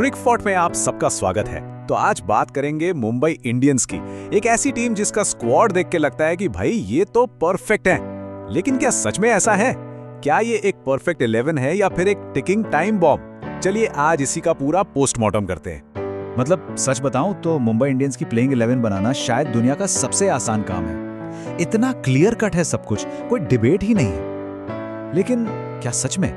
क्रिकफॉट में आप सबका स्वागत है। तो आज बात करेंगे मुंबई इंडियंस की, एक ऐसी टीम जिसका स्क्वाड देख के लगता है कि भाई ये तो परफेक्ट है। लेकिन क्या सच में ऐसा है? क्या ये एक परफेक्ट 11 है या फिर एक टिकिंग टाइम बॉम्ब? चलिए आज इसी का पूरा पोस्टमार्टम करते हैं। मतलब सच बताऊं तो मुंबई इंडियंस की प्लेइंग 11 बनाना शायद दुनिया का सबसे आसान काम है। इतना क्लियर कट है सब कुछ, कोई डिबेट ही नहीं है। लेकिन क्या सच में?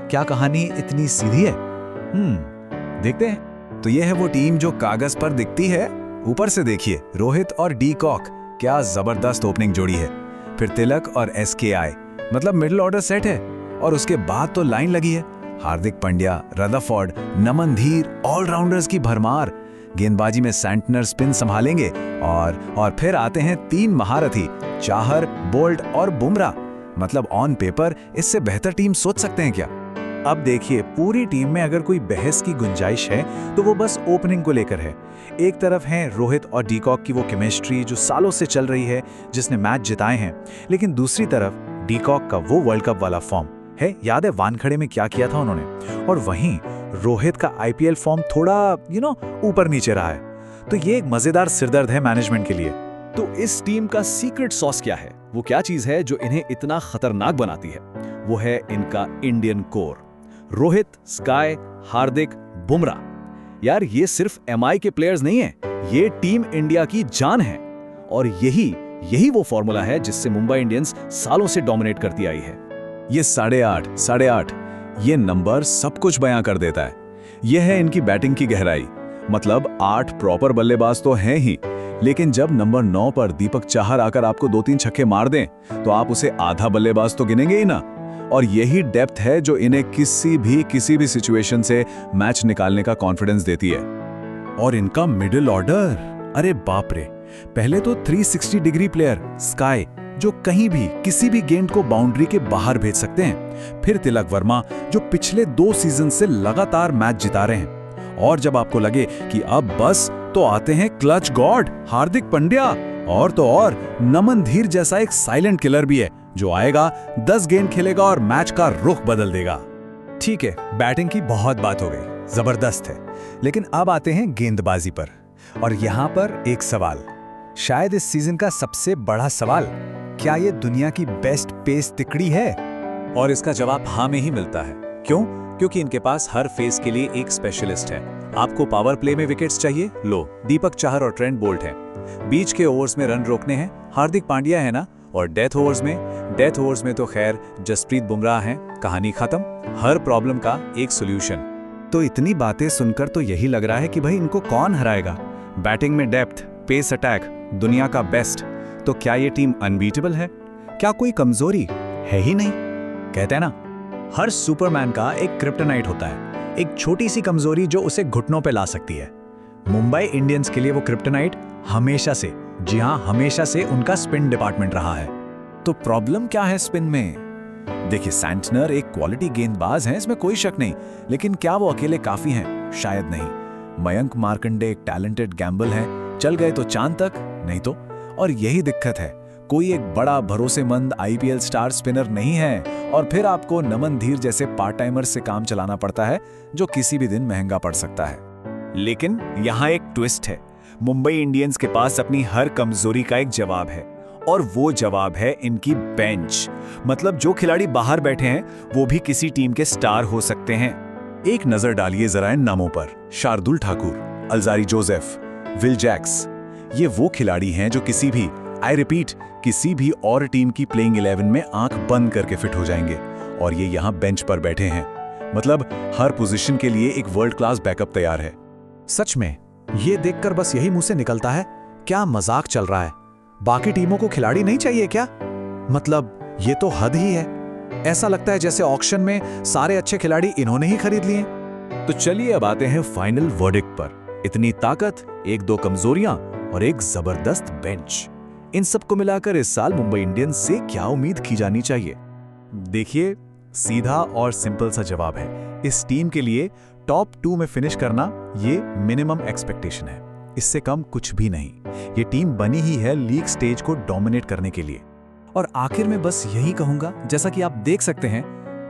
क्या कहानी इतनी सीधी है? देखते हैं। तो ये है वो टीम जो कागज पर दिखती है। ऊपर से देखिए, रोहित और डी कॉक, क्या जबरदस्त ओपनिंग जोड़ी है। फिर तिलक और एसकेआई, मतलब मिडिल ऑर्डर सेट है। और उसके बाद तो लाइन लगी है, हार्दिक पांड्या, रदरफोर्ड, नमन धीर, ऑलराउंडर्स की भरमार। गेंदबाजी में सैंटनर स्पिन संभालेंगे और फिर आते हैं तीन महारथी, चाहर, बोल्ट और बुमराह। मतलब ऑन पेपर इससे बेहतर टीम सोच सकते हैं क्या? अब देखिए, पूरी टीम में अगर कोई बहस की गुंजाइश है तो वो बस ओपनिंग को लेकर है। एक तरफ है रोहित और डीकॉक की वो केमिस्ट्री जो सालों से चल रही है, जिसने मैच जिताए हैं। लेकिन दूसरी तरफ डीकॉक का वो वर्ल्ड कप वाला फॉर्म है, याद है वानखेड़े में क्या किया था उन्होंने। और वहीं रोहित का आईपीएल फॉर्म थोड़ा ऊपर नीचे रहा है। तो ये एक मजेदार सिरदर्द है मैनेजमेंट के लिए। तो इस टीम का सीक्रेट सॉस क्या है? वो क्या चीज है जो इन्हें इतना खतरनाक बनाती है? वो है इनका इंडियन कोर। रोहित, स्काई, हार्दिक, बुमराह। यार ये सिर्फ एमआई के प्लेयर्स नहीं हैं, ये टीम इंडिया की जान है। और यही वो फॉर्मूला है जिससे मुंबई इंडियंस सालों से डोमिनेट करती आई है। ये 8.5 ये नंबर सब कुछ बयां कर देता है। यह है इनकी बैटिंग की गहराई। मतलब 8 प्रॉपर बल्लेबाज तो हैं ही, लेकिन जब नंबर 9 पर दीपक चाहर आकर आपको 2-3 छक्के मार दें तो आप उसे आधा बल्लेबाज तो गिनेंगे ही ना। और यही डेप्थ है जो इन्हें किसी भी सिचुएशन से मैच निकालने का कॉन्फिडेंस देती है। और इनका मिडिल ऑर्डर, अरे बाप रे। पहले तो 360 डिग्री प्लेयर स्काई, जो कहीं भी किसी भी गेंद को बाउंड्री के बाहर भेज सकते हैं। फिर तिलक वर्मा, जो पिछले 2 सीजन से लगातार मैच जिता रहे हैं। और जब आपको लगे कि अब बस, तो आते हैं क्लच गॉड हार्दिक पांड्या। और तो और नमन धीर जैसा एक साइलेंट किलर भी है, जो आएगा, 10 गेंद खेलेगा और मैच का रुख बदल देगा। ठीक है, बैटिंग की बहुत बात हो गई, जबरदस्त है। लेकिन अब आते हैं गेंदबाजी पर। और यहाँ पर एक सवाल, शायद इस सीजन का सबसे बड़ा सवाल, क्या ये दुनिया की बेस्ट पेस तिकड़ी है? और इसका जवाब हाँ में ही मिलता है। क्यों? क्योंकि इनके पास हर फेस के लिए एक स्पेशलिस्ट है। आपको पावर प्ले में विकेट्स चाहिए, लो दीपक चाहर और ट्रेंट बोल्ट हैं। बीच के ओवर्स में रन रोकने हैं, हार्दिक पांड्या है ना। और डेथ ओवर्स में तो खैर जसप्रीत बुमराह हैं। कहानी खत्म। हर प्रॉब्लम का एक सोल्यूशन। तो इतनी बातें सुनकर तो यही लग रहा है कि भाई इनको कौन हराएगा। बैटिंग में डेप्थ, पेस अटैक, दुनिया का बेस्ट। तो क्या ये टीम अनबीटेबल है? क्या कोई कमजोरी है ही नहीं? कहते हैं ना, हर सुपरमैन का एक क्रिप्टोनाइट होता है, एक छोटी सी कमजोरी जो उसे घुटनों पे ला सकती है। मुंबई इंडियंस के लिए वो क्रिप्टोनाइट हमेशा से, जी हां, हमेशा से उनका स्पिन डिपार्टमेंट रहा है। तो प्रॉब्लम क्या है स्पिन में? देखिए, सैंटनर एक क्वालिटी गेंदबाज हैं, इसमें कोई शक नहीं। लेकिन क्या वो अकेले काफी हैं? शायद नहीं। मयंक मार्कंडे एक टैलेंटेड गैम्बल हैं, चल गए तो चांद तक, नहीं तो। और यही दिक्कत है, कोई एक बड़ा भरोसेमंद आईपीएल स्टार स्पिनर नहीं है। और फिर आपको नमन धीर जैसे पार्ट टाइमर से काम चलाना पड़ता है, जो किसी भी दिन महंगा पड़ सकता है। लेकिन यहाँ एक ट्विस्ट है, मुंबई इंडियंस के पास अपनी हर कमजोरी का एक जवाब है। और वो जवाब है इनकी बेंच। मतलब जो खिलाड़ी बाहर बैठे हैं वो भी किसी टीम के स्टार हो सकते हैं। एक नजर डालिए जरा इन नामों पर। Shardul Thakur, Alzarri Joseph, Will Jacks. ये वो खिलाड़ी हैं जो किसी भी और टीम की प्लेइंग 11 में आंख बंद करके फिट हो जाएंगे। और ये यहाँ बेंच पर बैठे हैं। मतलब हर पोजीशन के लिए एक वर्ल्ड क्लास बैकअप तैयार है। सच में ये देखकर बस यही मुंह से निकलता है, क्या मजाक चल रहा है? बाकी टीमों को खिलाड़ी नहीं चाहिए क्या? मतलब ये तो हद ही है। ऐसा लगता है जैसे ऑक्शन में सारे अच्छे खिलाड़ी इन्होंने ही खरीद लिए। तो चलिए अब आते हैं फाइनल वर्डिक्ट पर। इतनी ताकत, 1-2 कमजोरियां और एक जबरदस्त बेंच, इन सबको मिलाकर इस साल मुंबई इंडियंस से क्या उम्मीद की जानी चाहिए? देखिए, सीधा और सिंपल सा जवाब है, इस टीम के लिए टॉप 2 में फिनिश करना ये मिनिमम एक्सपेक्टेशन है। इससे कम कुछ भी नहीं। ये टीम बनी ही है लीग स्टेज को डोमिनेट करने के लिए। और आखिर में बस यही कहूंगा, जैसा कि आप देख सकते हैं,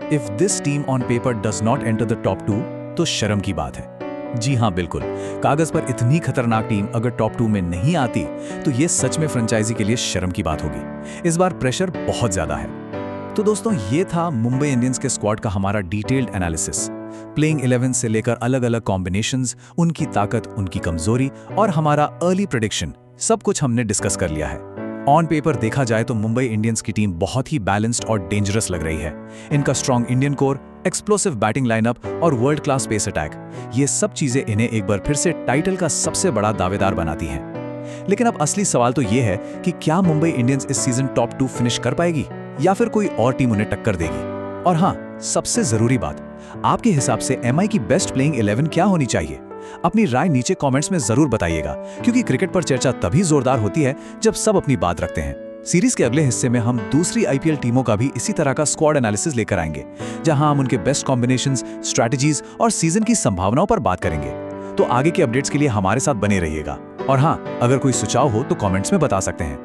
if this team on paper does not enter the top 2 तो शर्म की बात है। जी हाँ, बिल्कुल। कागज पर इतनी खतरनाक टीम अगर टॉप 2 में नहीं आती तो ये सच में फ्रेंचाइजी के लिए शर्म की बात होगी। इस बार प्रेशर बहुत ज्यादा है। तो दोस्तों, ये था मुंबई इंडियंस के स्क्वाड का हमारा डिटेल्ड एनालिसिस। प्लेइंग 11 से लेकर अलग-अलग कॉम्बिनेशंस, उनकी ताकत, उनकी कमजोरी और हमारा अर्ली प्रेडिक्शन, सब कुछ हमने डिस्कस कर लिया है। ऑन पेपर देखा जाए तो मुंबई इंडियंस की टीम बहुत ही बैलेंस्ड और डेंजरस लग रही है। इनका strong Indian core, explosive batting lineup और वर्ल्ड क्लास पेस अटैक, ये सब चीजें इन्हें एक बार फिर से टाइटल का सबसे बड़ा दावेदार बनाती हैं। लेकिन अब असली सवाल तो ये है कि क्या मुंबई इंडियंस इस सीजन टॉप 2 फिनिश कर पाएगी या फिर कोई और टीम उन्हें टक्कर देगी? और हाँ, सबसे जरूरी बात, आपके हिसाब से एमआई की बेस्ट प्लेइंग 11 क्या होनी चाहिए? अपनी राय नीचे कमेंट्स में जरूर बताइएगा, क्योंकि क्रिकेट पर चर्चा तभी जोरदार होती है जब सब अपनी बात रखते हैं। सीरीज के अगले हिस्से में हम दूसरी आईपीएल टीमों का भी इसी तरह का स्क्वाड एनालिसिस लेकर आएंगे, जहां हम उनके बेस्ट कॉम्बिनेशंस, स्ट्रैटेजीज और सीजन की संभावनाओं पर बात करेंगे। तो आगे के अपडेट्स के लिए हमारे साथ बने रहिएगा। और हाँ, अगर कोई सुझाव हो तो कमेंट्स में बता सकते हैं।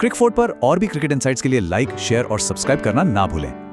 क्रिकफोर्ट पर और भी क्रिकेट इनसाइट्स के लिए लाइक, शेयर और सब्सक्राइब करना ना भूलें।